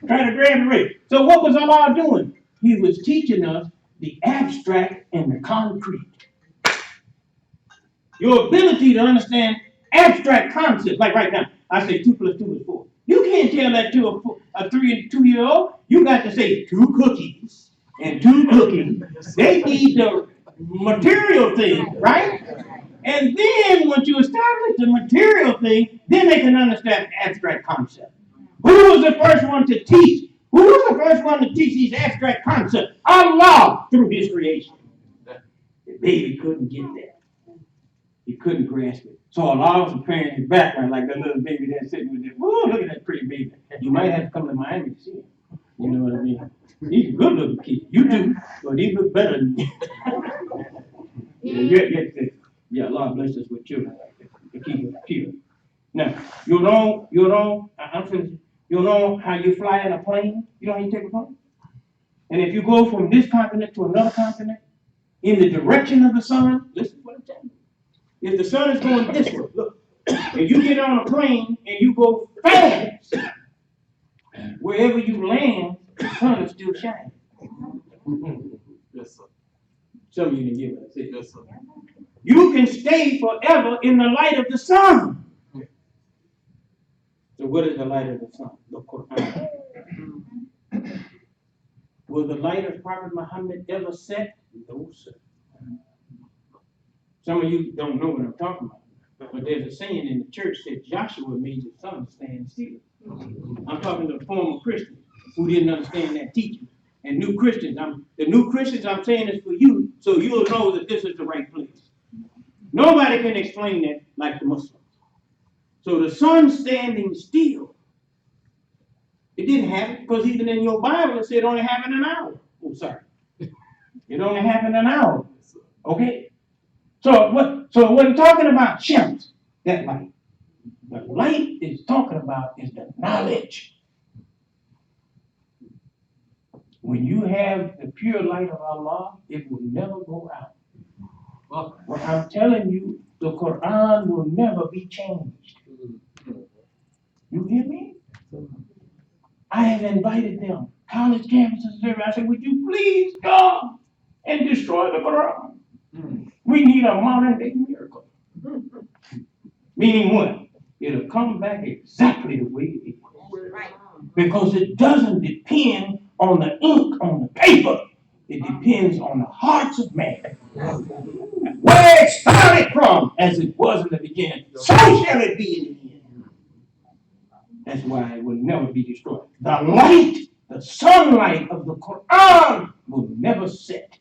grab the rays. So what was Allah doing? He was teaching us the abstract and the concrete. Your ability to understand abstract concepts, like right now, I say 2 + 2 is 4. You can't tell that to a 3 and 2-year-old. You got to say 2 cookies and 2 cookies. They need the material thing, right? And then once you establish the material thing, then they can understand abstract concepts. Who was the first one to teach? Who was the first one to teach these abstract concepts? Allah, through His creation. The baby couldn't get that. He couldn't grasp it. So Allah was preparing his background like that little baby there sitting with it. Whoa, look at that pretty baby. You might have to come to Miami to see him. You know what I mean? He's a good looking kid. You do, but he look better than you. Yeah, Allah bless us with children like that. To keep us pure. Now, I'm finished. You know how you fly in a plane? You know how you take a plane? And if you go from this continent to another continent, in the direction of the sun, listen to what I'm telling you. If the sun is going this way, look, if you get on a plane and you go fast, wherever you land, the sun is still shining. Yes, sir. Some of you didn't get what I said. Yes, sir. You can stay forever in the light of the sun. So what is the light of the sun? The Quran. Will the light of Prophet Muhammad ever set? No, sir. Some of you don't know what I'm talking about. But there's a saying in the church that Joshua made the sun stand still. I'm talking to former Christians who didn't understand that teaching. And new Christians, the new Christians I'm saying this for you, so you'll know that this is the right place. Nobody can explain that like the Muslims. So the sun standing still, it didn't happen because even in your Bible it said it only happened an hour. Oh, sorry. It only happened an hour. Okay? So it wasn't talking about Shem's, that light. The light is talking about is the knowledge. When you have the pure light of Allah, it will never go out. Well, I'm telling you, the Quran will never be changed. You hear me? I have invited them, college campuses, everybody. I said, would you please come and destroy the Quran? We need a modern day miracle. Meaning what? It'll come back exactly the way it was. Right. Because it doesn't depend on the ink on the paper. It depends on the hearts of man. Where it started from, as it was in the beginning, so shall it be in the end. That's why it will never be destroyed. The light, the sunlight of the Quran will never set.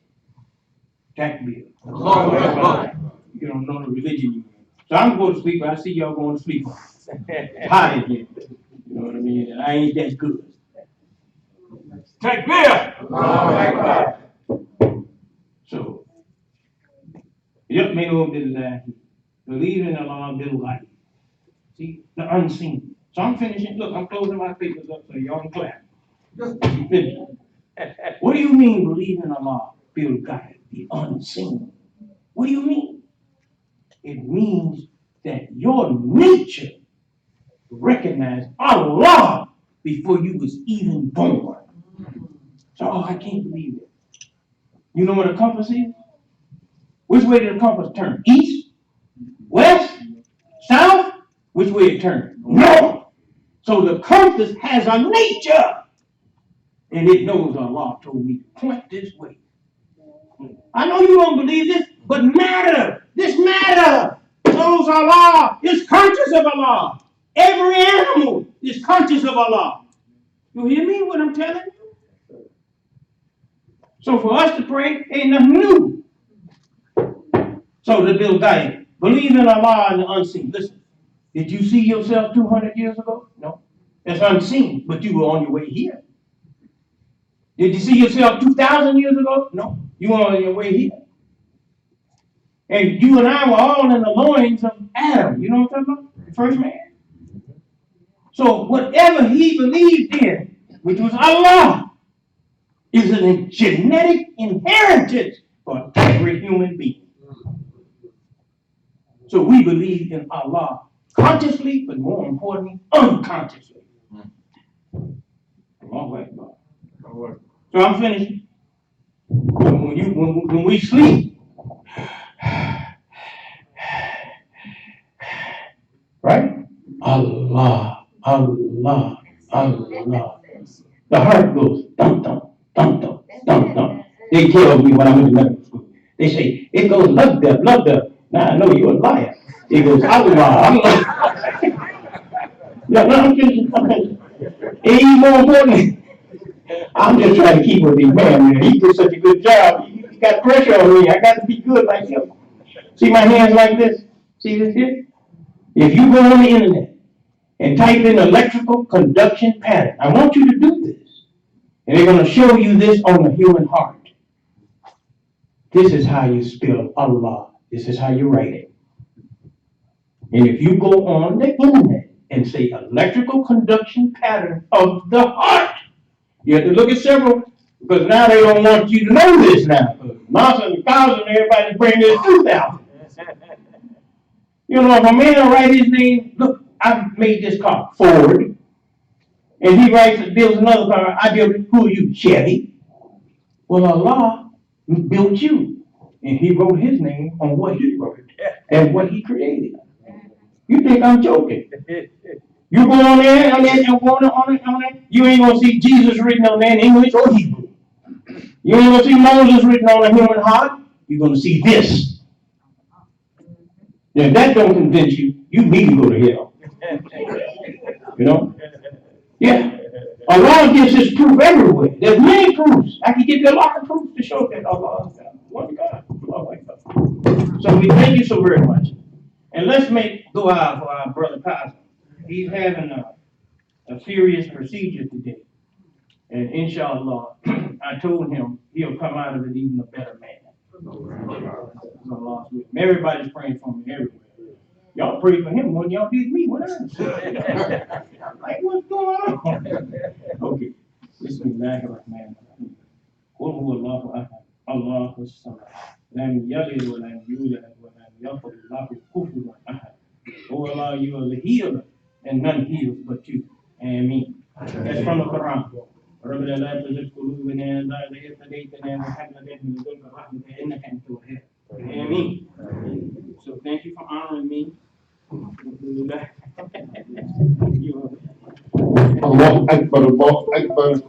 Takbir. You don't know the religion you in. So I'm going to sleep. I see y'all going to sleep. Hot again. You know what I mean? And I ain't that good. Takbir. So, yu'minu billahi. Believe in Allah bil ghaib. See, the unseen. So I'm finishing. Look, I'm closing my papers up so y'all can clap. I'm finishing. What do you mean believe in Allah bil ghaib, the unseen? What do you mean? It means that your nature recognized Allah before you was even born. So, I can't believe it. You know what a compass is? Which way did the compass turn? East? West? South? Which way it turned? North. So the compass has a nature. And it knows Allah told me to point this way. I know you don't believe this, but matter. This matter knows Allah, is conscious of Allah. Every animal is conscious of Allah. You hear me what I'm telling you? So for us to pray, ain't nothing new. So the Bill Gates, believe in Allah and the unseen. Listen, did you see yourself 200 years ago? No. That's unseen, but you were on your way here. Did you see yourself 2,000 years ago? No. You were on your way here. And you and I were all in the loins of Adam. You know what I'm talking about? The first man. So whatever he believed in, which was Allah, is a genetic inheritance for every human being. So we believe in Allah consciously, but more importantly, unconsciously. Allahu Akbar. So I'm finished. When we sleep, right? Allah, Allah, Allah. The heart goes dum dum dum dum dum dum. They tell me when I went to medical school. They say it goes love dub, love dub. Now I know you're a liar. It goes Allah, Allah. No, I'm just, and more importantly, I'm just trying to keep with the man. He did such a good job. He got pressure on me. I got to be good like him. See my hands like this? See this here? If you go on the internet and type in electrical conduction pattern, I want you to do this. And they're going to show you this on the human heart. This is how you spell Allah. This is how you write it. And if you go on the internet and say electrical conduction pattern of the heart, you have to look at several, because now they don't want you to know this now. Nasir and Kazim, everybody bring this truth out. You know, if a man write his name, look, I made this car, Ford, and he writes and builds another car, I built it, who are you, Chevy? Well, Allah built you, and he wrote his name on what he wrote and what he created. You think I'm joking? You go on there and you ain't gonna see Jesus written on there in English or Hebrew. You ain't gonna see Moses written on a human heart. You're gonna see this. Now, if that don't convince you, you need to go to hell. You know? Yeah. Allah gives His proof everywhere. There's many proofs. I can give you a lot of proofs to show that Allah is God. One God. So we thank you so very much. And let's make dua for our brother Pastor. He's having a serious procedure today. And inshallah, I told him he'll come out of it even a better man. Everybody's praying for me everywhere. Y'all pray for him more than y'all did me. What else? I'm like, what's going on? Okay. Bismillahirrahmanirrahim. قل هو الله أحد الله الصمد لم يلد ولم يولد ولم يكن له كفوا أحد. Oh Allah, you are the healer, and none heals but you. Ameen. That's from the Quran. ربنا لا تزغ قلوبنا بعد إذ هديتنا وهب لنا من لدنك رحمة إنك أنت الوهاب. Ameen. So thank you for honoring me. الله أكبر الله أكبر.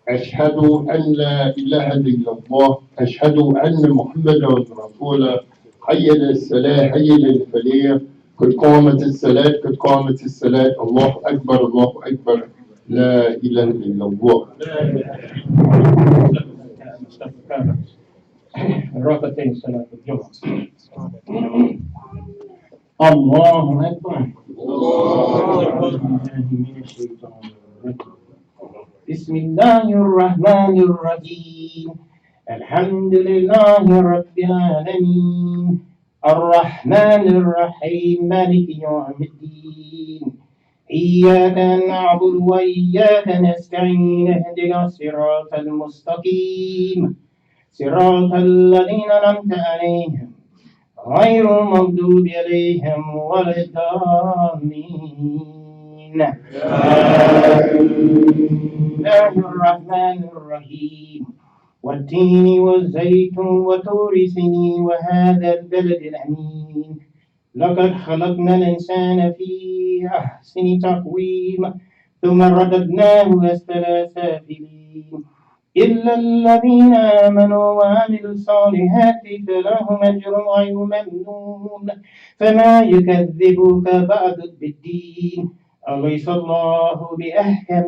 أشهد أن لا إله إلا الله. أشهد أن محمدا رسول الله. حي للصلاة حي للفلاح. قد قامت الصلاة قد قامت الصلاة. الله أكبر الله أكبر. لا إله إلا الله. ركعتين صلاة الجمعة. الله أكبر. بسم الله الرحمن الرحيم. الحمد لله رب العالمين الرحمن الرحيم مالك يوم الدين إياك نعبد وإياك نستعين اهدنا الصراط المستقيم صراط الذين أنعمت عليهم غير المغضوب عليهم ولا الضالين. الله الرحمن الرحيم والتين والزيتون وطور سينين وهذا البلد الأمين لقد خلقنا الإنسان في أحسن تقويم ثم رددناه أسفل سافلين إلا الذين آمنوا وعملوا الصالحات فلهم أجر غير ممنون فما يكذبك بعد بالدين أليس الله بأحكم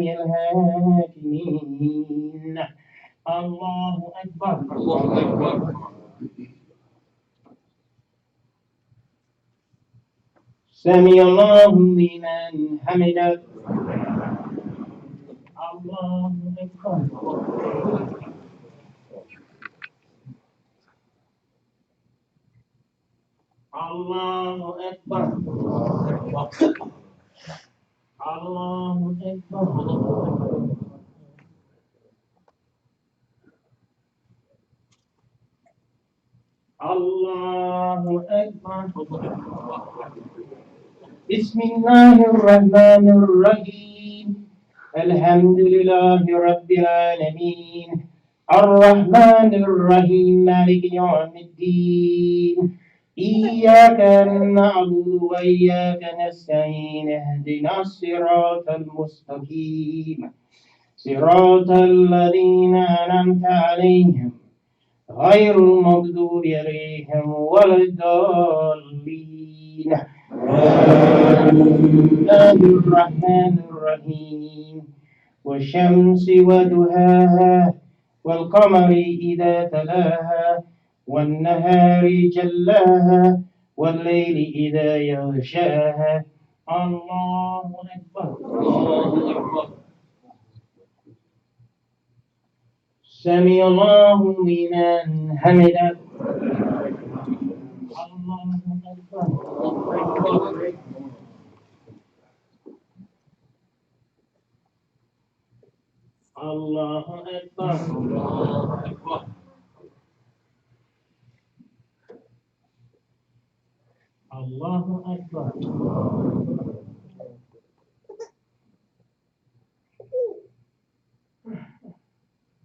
الحاكمين. الله أكبر. الله أكبر. سمع الله لمن حمده. الله أكبر. الله أكبر. الله أكبر. الله أكبر. بسم الله الرحمن الرحيم الحمد لله رب العالمين الرحمن الرحيم مالك يوم الدين إياك نعبد وإياك نستعين اهدنا الصراط المستقيم صراط الذين أنعمت عليهم غير المغضوب عليهم ولا الضالين. الله الرحمن الرحيم والشمس وضحاها والقمر إذا تلاها والنهار جلاها والليل إذا يغشاها. الله أكبر. الله أكبر. سمع الله لمن حمده. الله أكبر. الله أكبر. الله أكبر.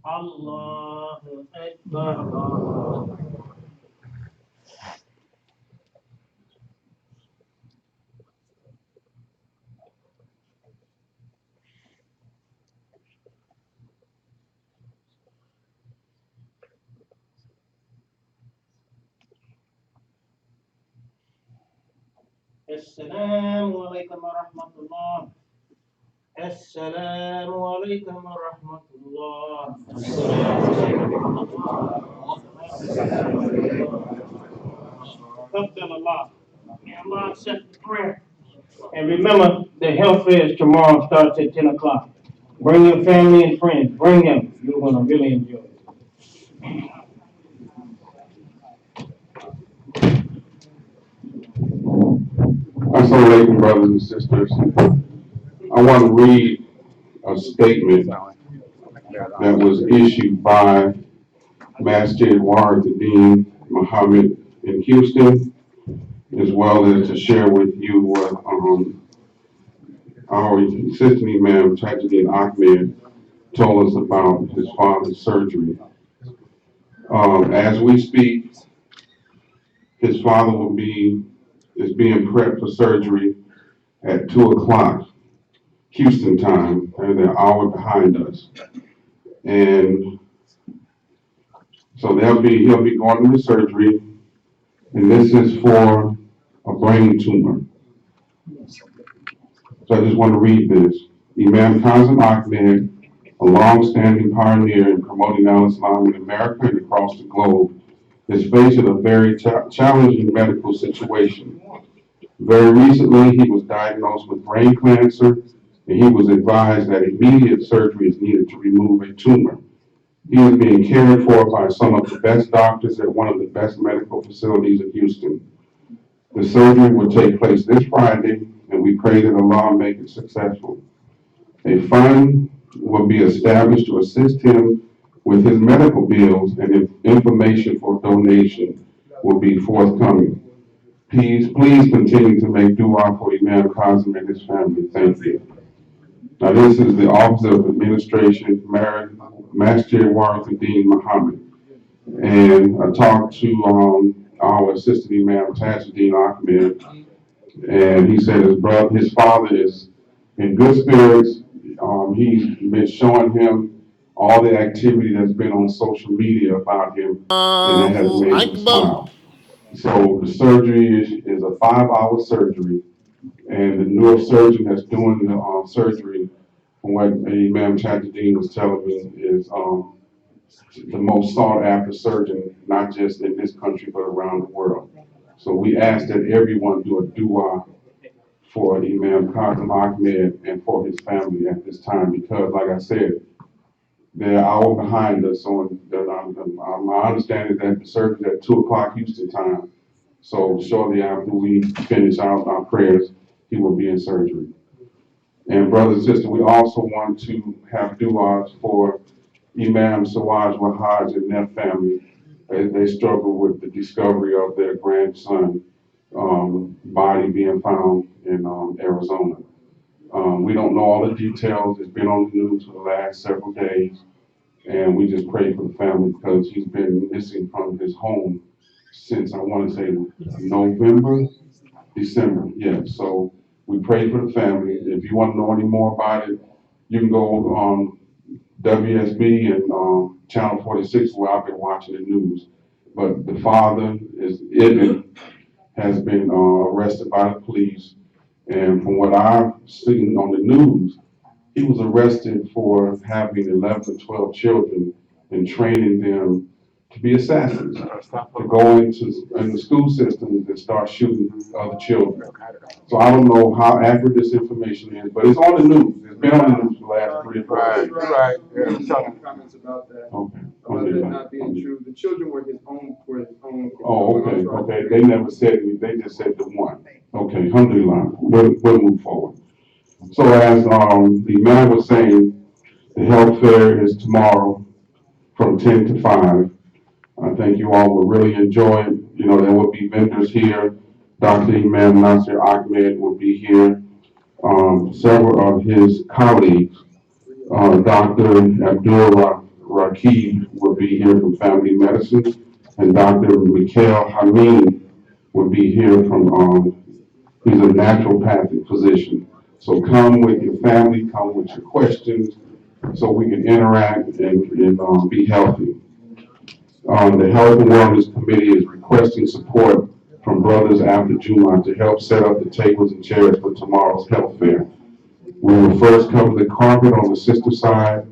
الله أكبر. السلام عليكم ورحمة الله. السلام عليكم ورحمة الله. تفضل Allah. May Allah accept the prayer. And remember, the health fair is tomorrow, starts at 10 o'clock. Bring your family and friends. Bring them. You're going to really enjoy it. Assalamu alaikum, brothers and sisters. I want to read a statement that was issued by Masjid Dean Muhammad in Houston, as well as to share with you what our assistant Imam Tajuddin Ahmed told us about his father's surgery. As we speak, his father is being prepped for surgery at 2 o'clock Houston time, and they're an hour behind us. And so he'll be going into surgery, and this is for a brain tumor. So I just want to read this. Imam Kazim Ahmed, a long-standing pioneer in promoting al-Islam in America and across the globe, is facing a very challenging medical situation. Very recently, he was diagnosed with brain cancer, and he was advised that immediate surgery is needed to remove a tumor. He is being cared for by some of the best doctors at one of the best medical facilities in Houston. The surgery will take place this Friday, and we pray that Allah make it successful. A fund will be established to assist him with his medical bills, and information for donation will be forthcoming. Please continue to make dua for Imam Kazim and his family. Thank you. Now, this is the Office of Administration, Masjid Dean Muhammad. And I talked to our assistant Imam Tajuddin Ahmed, and he said his father is in good spirits. He's been showing him all the activity that's been on social media about him, and it has made him smile. So the surgery is a 5-hour surgery, and the neurosurgeon that's doing the surgery, from what Imam Tajuddin was telling me, is the most sought after surgeon, not just in this country, but around the world. So we ask that everyone do a dua for Imam Kazim Ahmed and for his family at this time, because like I said, they're an hour behind us on my understanding that the surgery is at 2 o'clock Houston time. So shortly after we finish our prayers, he will be in surgery. And brothers and sisters, we also want to have du'as for Imam Sawaj Wahaj and their family as they struggle with the discovery of their grandson body being found in Arizona. We don't know all the details. It's been on the news for the last several days, and we just pray for the family because he's been missing from his home since, I want to say, November, December. Yeah, so we pray for the family. If you want to know any more about it, you can go on WSB and Channel 46, where I've been watching the news. But the father has been arrested by the police, and from what I've seen on the news, he was arrested for having 11 or 12 children and training them to be assassins, to go in the school system and start shooting other children. So I don't know how accurate this information is, but it's on the news. It's been on the news for the last 3 or 4 days. Right. Yeah, some comments about that. Okay. About that not being true. The children were his own. Oh, okay, okay. They never said anything. They just said the one. Okay, alhamdulillah. We'll move forward. So as the man was saying, the health fair is tomorrow from 10 to 5. I think you all will really enjoy it. You know, there will be vendors here. Dr. Imam Nasir Ahmed will be here. Several of his colleagues, Dr. Abdul Rakib will be here from Family Medicine, and Dr. Mikhail Hamid will be here from, he's a naturopathic physician. So come with your family, come with your questions, so we can interact and be healthy. The Health and Wellness Committee is requesting support from Brothers After Juma to help set up the tables and chairs for tomorrow's health fair. We will first cover the carpet on the sister side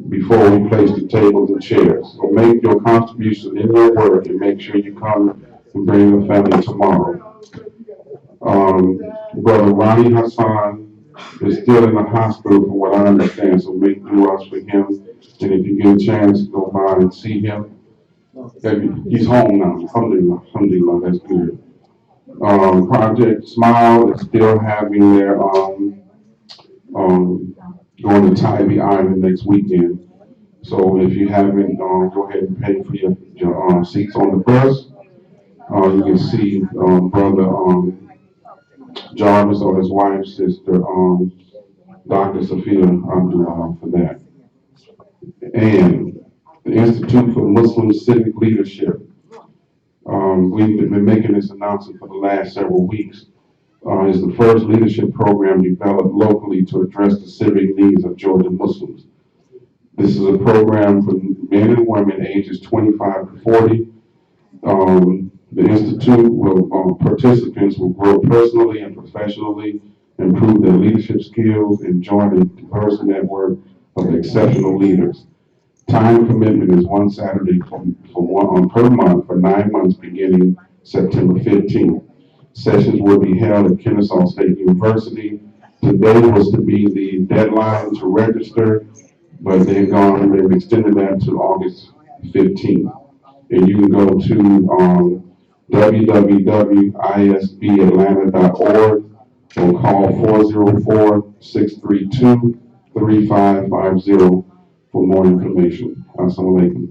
before we place the tables and chairs. So make your contribution in your work and make sure you come and bring your family tomorrow. Brother Ronnie Hassan is still in the hospital from what I understand, so make du'as for him. And if you get a chance, go by and see him. He's home now. Alhamdulillah, alhamdulillah, that's good. Project Smile is still having their going to Tybee Island next weekend. So if you haven't, go ahead and pay for your seats on the bus. You can see Brother Jarvis or his wife's sister, Dr. Sophia Abdullah for that. And the Institute for Muslim Civic Leadership. We've been making this announcement for the last several weeks. Is the first leadership program developed locally to address the civic needs of Georgia Muslims. This is a program for men and women ages 25 to 40. The Institute participants will grow personally and professionally, improve their leadership skills, and join a diverse network of exceptional leaders. Time commitment is one Saturday per month for 9 months beginning September 15th. Sessions will be held at Kennesaw State University. Today was to be the deadline to register, but they've extended that to August 15th. And you can go to www.isbatlanta.org or call 404-632-3550 for more information. Assalamu alaikum.